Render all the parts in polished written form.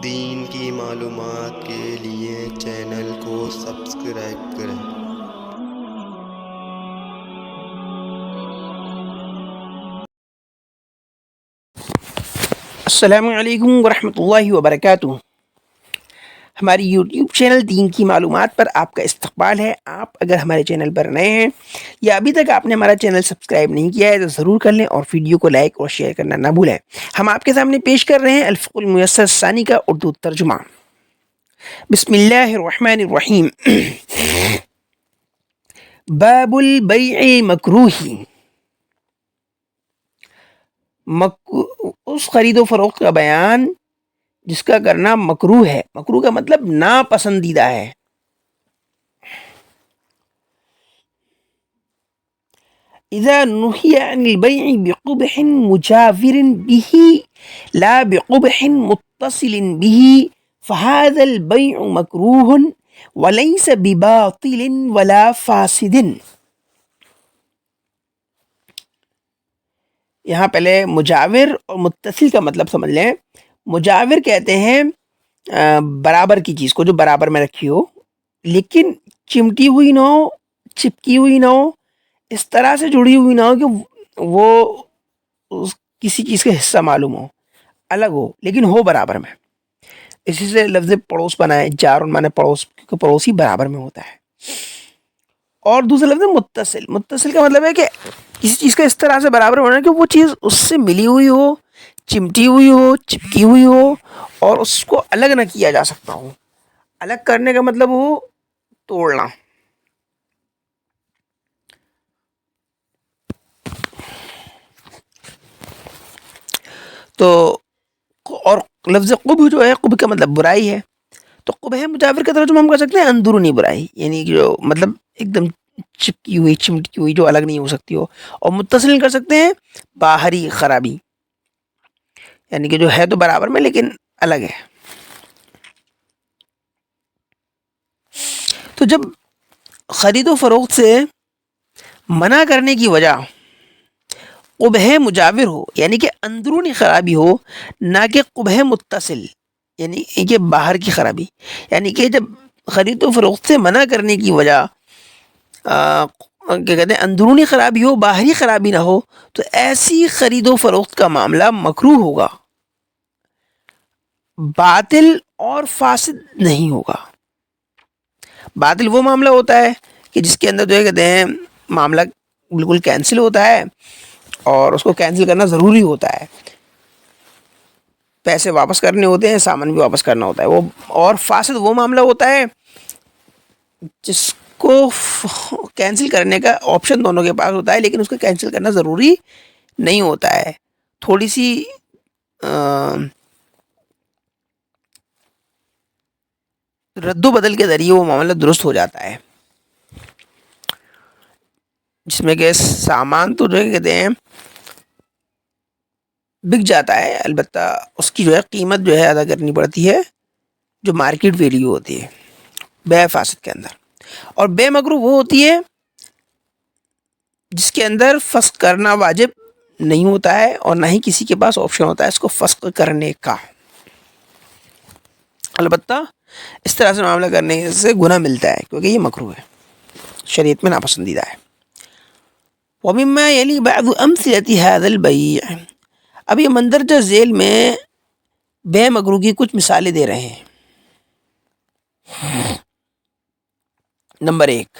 دین کی معلومات کے لیے چینل کو سبسکرائب کریں۔ السلام علیکم ورحمۃ اللہ وبرکاتہ۔ ہماری یوٹیوب چینل دین کی معلومات پر آپ کا استقبال ہے۔ آپ اگر ہمارے چینل پر نئے ہیں یا ابھی تک آپ نے ہمارا چینل سبسکرائب نہیں کیا ہے تو ضرور کر لیں اور ویڈیو کو لائک اور شیئر کرنا نہ بھولیں۔ ہم آپ کے سامنے پیش کر رہے ہیں الفقہ المیسر ثانی کا اردو ترجمہ۔ بسم اللہ الرحمن الرحیم۔ باب البیع مکروہ، اس خرید و فروخت کا بیان جس کا کرنا مکروہ ہے۔ مکروہ کا مطلب ناپسندیدہ ہے۔ اذا نہی عن البیع بقبح مجاور به لا بقبح متصل به فهذا البیع مکروہ وليس بباطل ولا فاسد۔ یہاں پہلے مجاور اور متصل کا مطلب سمجھ لیں۔ مجاور کہتے ہیں برابر کی چیز کو، جو برابر میں رکھی ہو لیکن چمٹی ہوئی نہ ہو، چپکی ہوئی نہ ہو، اس طرح سے جڑی ہوئی نہ ہو کہ وہ کسی چیز کا حصہ معلوم ہو، الگ ہو لیکن ہو برابر میں۔ اسی سے لفظ پڑوس بنائے، جار مانے پڑوس، کیونکہ پڑوسی برابر میں ہوتا ہے۔ اور دوسرا لفظ متصل۔ متصل کا مطلب ہے کہ کسی چیز کا اس طرح سے برابر ہونا کہ وہ چیز اس سے ملی ہوئی ہو، چمٹی ہوئی ہو، چپکی ہوئی ہو اور اس کو الگ نہ کیا جا سکتا ہو۔ الگ کرنے کا مطلب ہو توڑنا۔ تو اور لفظ قبح جو ہے، قبح کا مطلب برائی ہے، تو قبح مجاور کا ترجمہ ہم کر سکتے ہیں اندرونی برائی، یعنی جو مطلب ایک دم چپکی ہوئی، چمٹکی ہوئی، جو الگ نہیں ہو سکتی ہو۔ اور متصل کر سکتے ہیں باہری خرابی، یعنی کہ جو ہے تو برابر میں لیکن الگ ہے۔ تو جب خرید و فروخت سے منع کرنے کی وجہ قبح مجاور ہو، یعنی کہ اندرونی خرابی ہو، نہ کہ قبح متصل، یعنی کہ باہر کی خرابی، یعنی کہ جب خرید و فروخت سے منع کرنے کی وجہ کیا کہتے ہیں اندرونی خرابی ہو، باہری خرابی نہ ہو، تو ایسی خرید و فروخت کا معاملہ مکروہ ہوگا، باطل اور فاسد نہیں ہوگا۔ باطل وہ معاملہ ہوتا ہے کہ جس کے اندر جو ہے کہتے ہیں معاملہ بالکل کینسل ہوتا ہے اور اس کو کینسل کرنا ضروری ہوتا ہے، پیسے واپس کرنے ہوتے ہیں، سامان بھی واپس کرنا ہوتا ہے وہ۔ اور فاسد وہ معاملہ ہوتا ہے جس کو کینسل کرنے کا آپشن دونوں کے پاس ہوتا ہے لیکن اس کو کینسل کرنا ضروری نہیں ہوتا ہے، تھوڑی سی رد و بدل کے ذریعے وہ معاملہ درست ہو جاتا ہے، جس میں کہ سامان تو جو ہے کہتے ہیں بک جاتا ہے، البتہ اس کی جو ہے قیمت جو ہے ادا کرنی پڑتی ہے جو مارکیٹ ویلیو ہوتی ہے بے فاسد کے اندر۔ اور بے مکروہ وہ ہوتی ہے جس کے اندر فسخ کرنا واجب نہیں ہوتا ہے اور نہ ہی کسی کے پاس آپشن ہوتا ہے اس کو فسخ کرنے کا، البتہ اس طرح سے معاملہ کرنے سے گناہ ملتا ہے کیونکہ یہ مکروہ ہے، شریعت میں ناپسندیدہ ہے۔ وَمِمَّا يَلِي بَعْضُ أَمْثِلَةِ هَذَا الْبَيْعِ، اب یہ مندرجہ ذیل میں بے مکروہ کی کچھ مثالیں دے رہے ہیں۔ نمبر 1،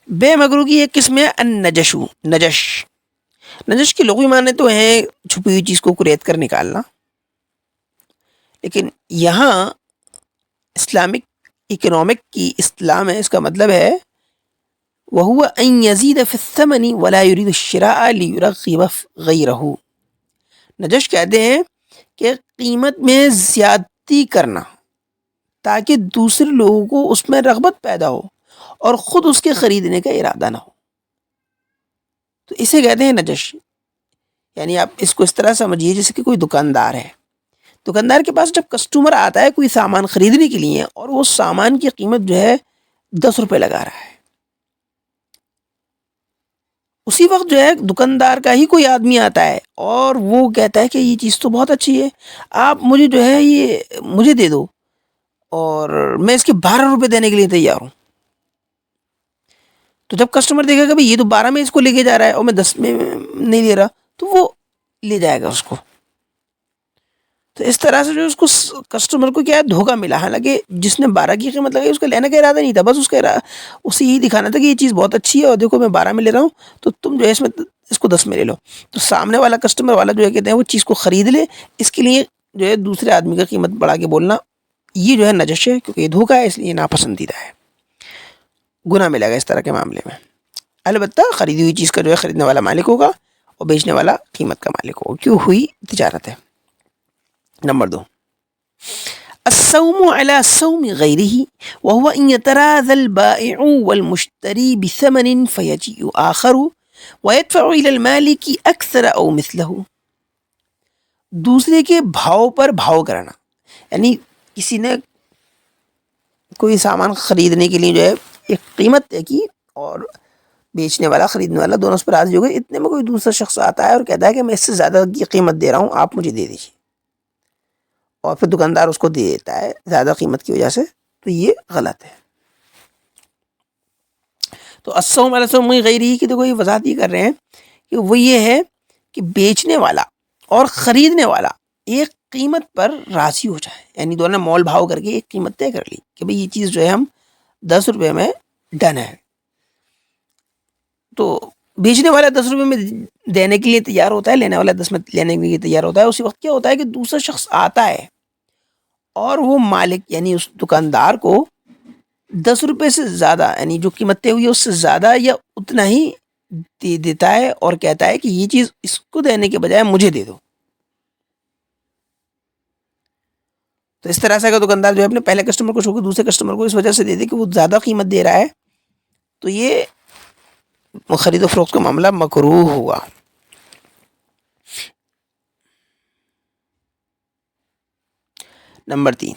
بے مکروہ کی ایک قسم ہے النجش۔ نجش، نجش کے لغوی معنی تو ہیں چھپی ہوئی چیز کو کریت کر نکالنا، لیکن یہاں اسلامک اکنامک کی اصطلاح میں اس کا مطلب ہے وَهُوَ أَن يَزِيدَ فِي الثَّمَنِ وَلَا يُرِيدُ الشِّرَاءَ لِيُرَغِّبَ غَيْرَهُ۔ نجش کہتے ہیں کہ قیمت میں زیادتی کرنا تاکہ دوسرے لوگوں کو اس میں رغبت پیدا ہو اور خود اس کے خریدنے کا ارادہ نہ ہو، تو اسے کہتے ہیں نجش۔ یعنی آپ اس کو اس طرح سمجھیے جیسے کہ کوئی دکاندار ہے، دکاندار کے پاس جب کسٹمر آتا ہے کوئی سامان خریدنے کے لیے اور وہ سامان کی قیمت جو ہے 10 روپے لگا رہا ہے، اسی وقت جو ہے دکاندار کا ہی کوئی آدمی آتا ہے اور وہ کہتا ہے کہ یہ چیز تو بہت اچھی ہے، آپ مجھے جو ہے یہ مجھے دے دو، اور میں اس کے 12 روپے دینے کے لیے تیار ہوں۔ تو جب کسٹمر دیکھے گا بھائی یہ تو 12 میں اس کو لے کے جا رہا ہے اور میں 10 میں نہیں لے رہا، تو وہ لے جائے گا اس کو۔ تو اس طرح سے جو اس کو کسٹمر کو کیا ہے دھوکہ ملا، حالانکہ جس نے 12 کی قیمت لگائی اس کا لینے کا ارادہ نہیں تھا، بس اسے یہی دکھانا تھا کہ یہ چیز بہت اچھی ہے اور دیکھو میں 12 میں لے رہا ہوں، تو تم جو ہے اس کو 10 میں لے لو۔ تو سامنے والا کسٹمر والا جو ہے کہتے ہیں وہ چیز کو خرید لے، اس کے لیے جو ہے دوسرے آدمی کا قیمت بڑھا کے بولنا یہ جو ہے نجش ہے، کیونکہ یہ دھوکہ ہے، اس لیے ناپسندیدہ ہے، گناہ ملے گا اس طرح کے معاملے میں۔ البتہ خریدی ہوئی چیز کا جو ہے خریدنے والا مالک ہوگا اور بیچنے والا قیمت کا مالک ہوگا، کیوں ہوئی تجارت ہے۔ نمبر 2، الصوم على صوم غيره وهو ان يتراضى البائع والمشتري بثمن فيجيء آخر ويدفع الى المالك اكثر او مثله۔ دوسرے کے بھاؤ پر بھاؤ کرانا، یعنی کسی نے کوئی سامان خریدنے کے لیے جو ہے ایک قیمت طے کی اور بیچنے والا خریدنے والا دونوں اس پر راضی ہو گئے، اتنے میں کوئی دوسرا شخص آتا ہے اور کہتا ہے کہ میں اس سے زیادہ کی قیمت دے رہا ہوں، آپ مجھے دے دیجیے، اور پھر دکاندار اس کو دے دیتا ہے زیادہ قیمت کی وجہ سے، تو یہ غلط ہے۔ تو الصوم علی صوم غیرہ کی تو کوئی وضاحت یہ کر رہے ہیں کہ وہ یہ ہے کہ بیچنے والا اور خریدنے والا ایک قیمت پر راضی ہو جائے، یعنی دونوں نے مول بھاؤ کر کے ایک قیمت طے کر لی کہ بھئی یہ چیز جو ہے ہم 10 روپے میں ڈن ہے، تو بیچنے والا 10 روپے میں دینے کے لیے تیار ہوتا ہے، لینے والا 10 میں لینے کے لیے تیار ہوتا ہے۔ اسی وقت کیا ہوتا ہے کہ دوسرا شخص آتا ہے اور وہ مالک یعنی اس دکاندار کو 10 روپے سے زیادہ، یعنی جو قیمت طے ہوئی ہے اس سے زیادہ یا اتنا ہی دے دیتا ہے اور کہتا ہے کہ یہ چیز اس کو دینے کے بجائے مجھے دے دو۔ تو اس طرح سے اگر دکاندار جو ہے اپنے پہلے کسٹمر کو چھوڑ کے دوسرے کسٹمر کو اس وجہ سے دے دے کہ وہ زیادہ قیمت دے رہا ہے، تو یہ خرید و فروخت کا معاملہ مکروہ ہوا۔ نمبر 3،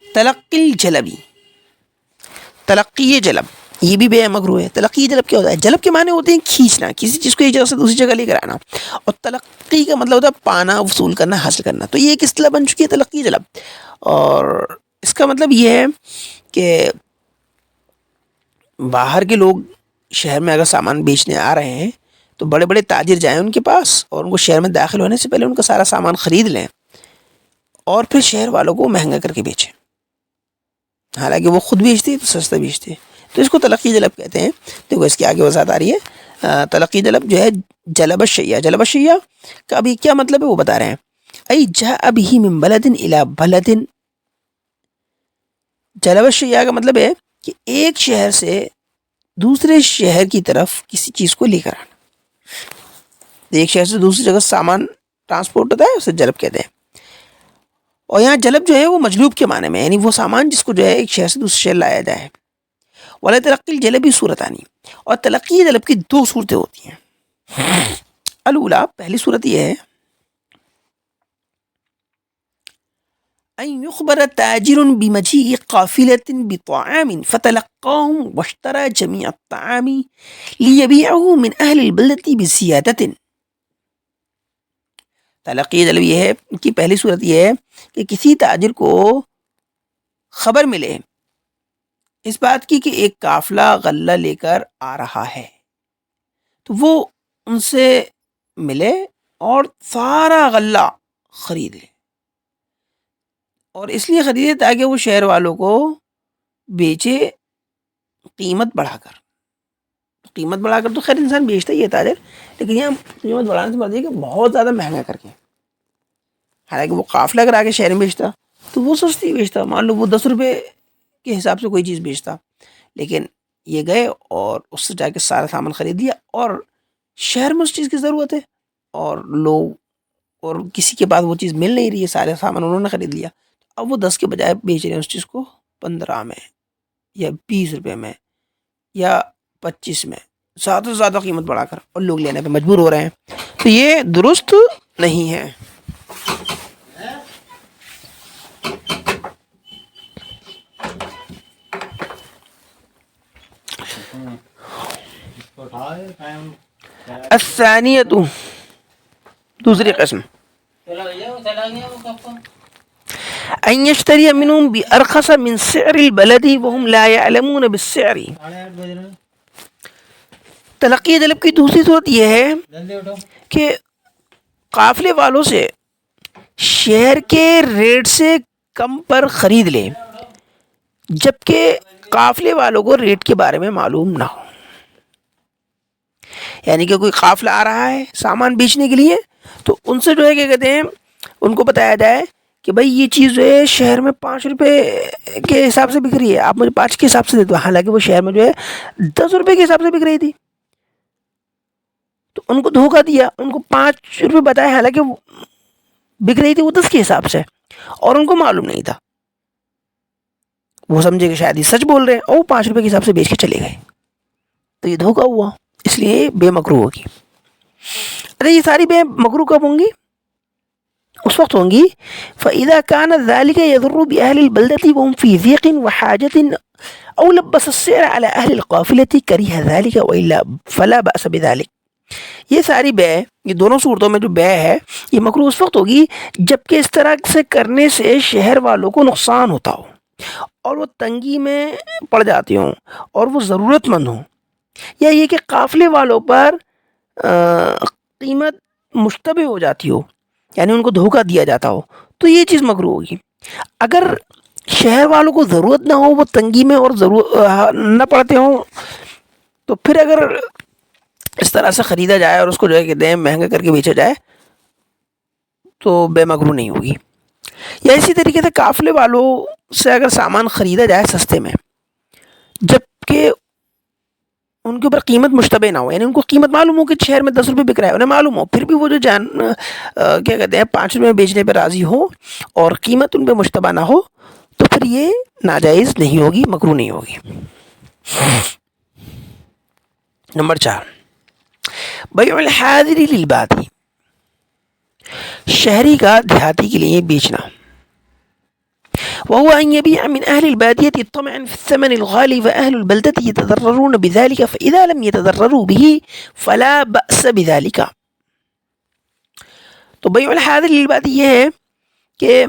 تلقی الجلبی، تلقی جلب یہ بھی بے مکروہ ہے۔ تلقی جلب کیا ہوتا ہے؟ جلب کے معنی ہوتے ہیں کھینچنا، کسی چیز کو ایک جگہ سے دوسری جگہ لے کر آنا، اور تلقی کا مطلب ہوتا ہے پانا، وصول کرنا، حاصل کرنا۔ تو یہ ایک اصطلاح بن چکی ہے تلقی جلب، اور اس کا مطلب یہ ہے کہ باہر کے لوگ شہر میں اگر سامان بیچنے آ رہے ہیں تو بڑے بڑے تاجر جائیں ان کے پاس اور ان کو شہر میں داخل ہونے سے پہلے ان کا سارا سامان خرید لیں اور پھر شہر والوں کو مہنگا کر کے بیچیں، حالانکہ وہ خود بیچتے تو سستا بیچتے، تو اس کو تلقی جلب کہتے ہیں۔ دیکھو اس کی آگے وضاحت آ رہی ہے۔ تلقی جلب جو ہے جلب الشیء، جلب الشیء کا ابھی کیا مطلب ہے وہ بتا رہے ہیں، ای جاء به من بلد الى بلد۔ جلب الشیء کا مطلب ہے کہ ایک شہر سے دوسرے شہر کی طرف کسی چیز کو لے کر آنا، ایک شہر سے دوسری جگہ سامان ٹرانسپورٹ ہوتا ہے اسے جلب کہتے ہیں، اور یہاں جلب جو ہے وہ مجلوب کے معنی میں، یعنی وہ سامان جس کو جو ہے ایک شہر سے دوسرے شہر لایا جائے۔ ولا تلقی الجلبی صورتانی، اور تلقی جلب کی 2 صورتیں ہوتی ہیں۔ الاولا، پہلی صورت یہ ہے ان يخبر تاجر بمجيء قافلة بطعام فتلقاهم واشترى جميع الطعام ليبيعه من اهل البلدة بزيادة۔ تلقی جلب یہ ہے کہ پہلی صورت یہ ہے کہ کسی تاجر کو خبر ملے اس بات کی کہ ایک قافلہ غلہ لے کر آ رہا ہے، تو وہ ان سے ملے اور سارا غلہ خرید لے، اور اس لیے خریدے تاکہ وہ شہر والوں کو بیچے قیمت بڑھا کر۔ قیمت بڑھا کر تو خیر انسان بیچتا ہی ہے تاجر، لیکن یہاں قیمت بڑھانے سے مراد یہ کہ بہت زیادہ مہنگا کر کے، حالانکہ وہ قافلہ اگر آگے شہر میں بیچتا تو وہ سستی بیچتا، مان لو وہ 10 روپے کے حساب سے کوئی چیز بیچتا، لیکن یہ گئے اور اس سے جا کے سارا سامان خرید لیا، اور شہر میں اس چیز کی ضرورت ہے اور لوگ اور کسی کے پاس وہ چیز مل نہیں رہی ہے، سارے سامان انہوں نے خرید لیا، اب وہ 10 کے بجائے بیچ رہے ہیں اس چیز کو 15 میں یا 20 روپے میں یا 25 میں، زیادہ سے زیادہ قیمت بڑھا کر، اور لوگ لینے پہ مجبور ہو رہے ہیں، تو یہ درست نہیں ہے۔ الثانیۃ دوسری قسم ان یشتری منهم بارخص من سعر البلد وهم لا يعلمون بالسعر. تلقی طلب کی دوسری صورت یہ ہے کہ قافلے والوں سے شہر کے ریٹ سے کم پر خرید لے جبکہ قافلے والوں کو ریٹ کے بارے میں معلوم نہ ہو. یعنی کہ کوئی قافلہ آ رہا ہے سامان بیچنے کے لیے تو ان سے جو ہے کیا کہتے ہیں ان کو بتایا جائے کہ بھائی یہ چیز جو ہے شہر میں 5 روپے کے حساب سے بک رہی ہے, آپ مجھے 5 کے حساب سے دے دو, حالانکہ وہ شہر میں جو ہے 10 روپے کے حساب سے بک رہی تھی. تو ان کو دھوکہ دیا, ان کو 5 روپے بتایا, حالانکہ وہ بک رہی تھی وہ 10 کے حساب سے اور ان کو معلوم نہیں تھا. وہ سمجھے کہ شاید یہ سچ بول رہے ہیں اور وہ 5 روپے کے حساب سے بیچ کے چلے گئے, تو یہ دھوکہ ہوا, اس لیے بے مکروہ ہوگی. اچھا یہ ساری بے مکروہ کب ہوں گی؟ اس وقت ہوں گی فَإِذَا كَانَ ذَلِكَ يَضُرُّ بِأَهْلِ الْبَلْدَةِ وَهُمْ فِي ضِيقٍ وَحَاجَةٍ أَوْ لَبَّسَ السِّعْرَ عَلَى أَهْلِ الْقَافِلَةِ كَرِهَ ذَلِكَ وَإِلَّا فَلَا بَأْسَ بِذَلِكَ. یہ ساری بے, یہ دونوں صورتوں میں جو بے ہے یہ مکروہ اس وقت ہوگی جبکہ اس طرح سے کرنے سے شہر والوں کو نقصان ہوتا ہو اور وہ تنگی میں پڑ جاتے ہوں اور وہ ضرورت مند ہوں, یا یہ کہ قافلے والوں پر قیمت مشتبہ ہو جاتی ہو, یعنی ان کو دھوکہ دیا جاتا ہو, تو یہ چیز مکروہ ہوگی. اگر شہر والوں کو ضرورت نہ ہو, وہ تنگی میں اور نہ پڑتے ہوں, تو پھر اگر اس طرح سے خریدا جائے اور اس کو جو ہے کہتے ہیں مہنگا کر کے بیچا جائے تو بے مکروہ نہیں ہوگی. یا اسی طریقے سے قافلے والوں سے اگر سامان خریدا جائے سستے میں جبکہ ان کے اوپر قیمت مشتبہ نہ ہو, یعنی ان کو قیمت معلوم ہو کہ شہر میں 10 روپے بک رہا ہے, انہیں معلوم ہو, پھر بھی وہ جو کیا کہتے ہیں 5 روپے میں بیچنے پہ راضی ہو اور قیمت ان پہ مشتبہ نہ ہو, تو پھر یہ ناجائز نہیں ہوگی, مکروہ نہیں ہوگی. نمبر 4 بیع الحاضر للبادی, شہری کا دیہاتی کے لیے بیچنا. وهو أن يبيع من أهل البادية طمعا في الثمن الغالي فأهل البلدة يتضررون بذلك فإذا لم يتضرروا به فلا بأس بذلك. تو بیع الحاضر للبادی یہ ہے کہ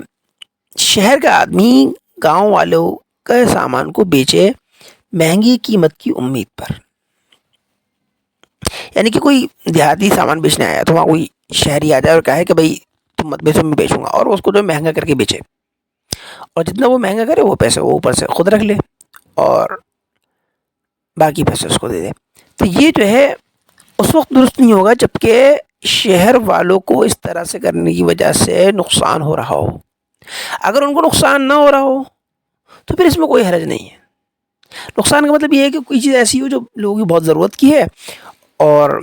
شہر کا آدمی گاؤں والوں کے سامان کو بیچے مہنگی قیمت کی امید پر. یعنی کہ کوئی دیہاتی سامان بیچنے آیا تو وہاں کوئی شہری آ جائے اور کہے کہ بھائی تم مت بیچو, میں بیچوں گا, اور اس کو جو مہنگا کر کے بیچے, اور جتنا وہ مہنگا کرے وہ پیسے وہ اوپر سے خود رکھ لے اور باقی پیسے اس کو دے دے. تو یہ جو ہے اس وقت درست نہیں ہوگا جبکہ شہر والوں کو اس طرح سے کرنے کی وجہ سے نقصان ہو رہا ہو. اگر ان کو نقصان نہ ہو رہا ہو تو پھر اس میں کوئی حرج نہیں ہے. نقصان کا مطلب یہ ہے کہ کوئی چیز ایسی ہو جو لوگوں کی بہت ضرورت کی ہے اور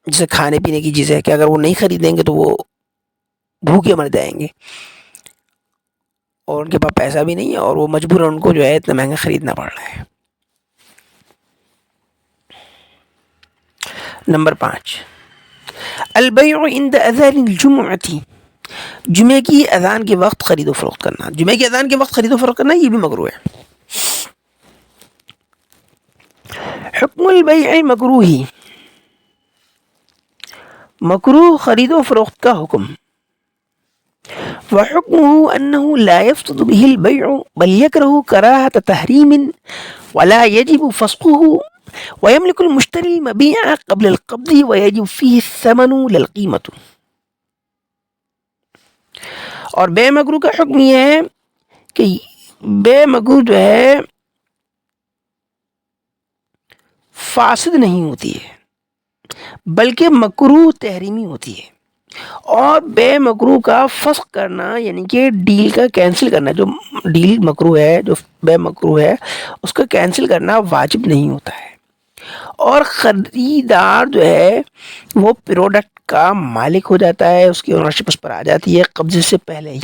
جیسے کھانے پینے کی چیز ہے کہ اگر وہ نہیں خریدیں گے تو وہ بھوکے مر جائیں گے اور ان کے پاس پیسہ بھی نہیں ہے اور وہ مجبور ان کو جو ہے اتنا مہنگا خریدنا پڑ رہا ہے. نمبر 5 البیع عند اذان الجمعہ, جمعے کی اذان کے وقت خرید و فروخت کرنا. جمعے کی اذان کے وقت خرید و فروخت کرنا یہ بھی مکروہ ہے. حکم البیع مکروہ, مکروہ خرید و فروخت کا حکم. وحكمه أنه لا يفسد به البيع بل يكره كراهة تحريم ولا يجب فسخه ويملك المشتري المبيع قبل القبض ويجب فيه الثمن للقيمة. اور بے مکروہ کا حکم یہ ہے کہ بے مکروہ جو ہے فاسد نہیں ہوتی ہے بلکہ مکروہ تحریمی ہوتی ہے, اور بے مکروہ کا فسخ کرنا یعنی کہ ڈیل کا کینسل کرنا, جو ڈیل مکروہ ہے جو بے مکروہ ہے اس کا کینسل کرنا واجب نہیں ہوتا ہے. اور خریدار جو ہے وہ پروڈکٹ کا مالک ہو جاتا ہے, اس کی اونرشپ اس پر آ جاتی ہے قبضے سے پہلے ہی.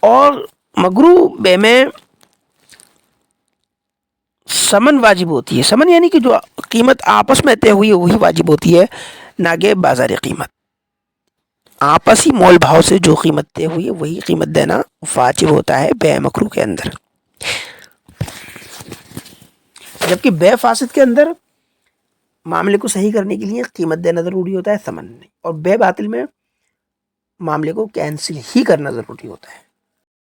اور مکروہ بے میں سمن واجب ہوتی ہے. سمن یعنی کہ جو قیمت آپس میں طے ہوئی ہے وہی واجب ہوتی ہے, نہ کہ بازاری قیمت. آپسی مول بھاؤ سے جو قیمت طے ہوئی ہے وہی قیمت دینا واجب ہوتا ہے بے مکروہ کے اندر. جبکہ بے فاسد کے اندر معاملے کو صحیح کرنے کے لیے قیمت دینا ضروری ہوتا ہے، ثمن نہیں، اور بے باطل میں معاملے کو کینسل ہی کرنا ضروری ہوتا ہے۔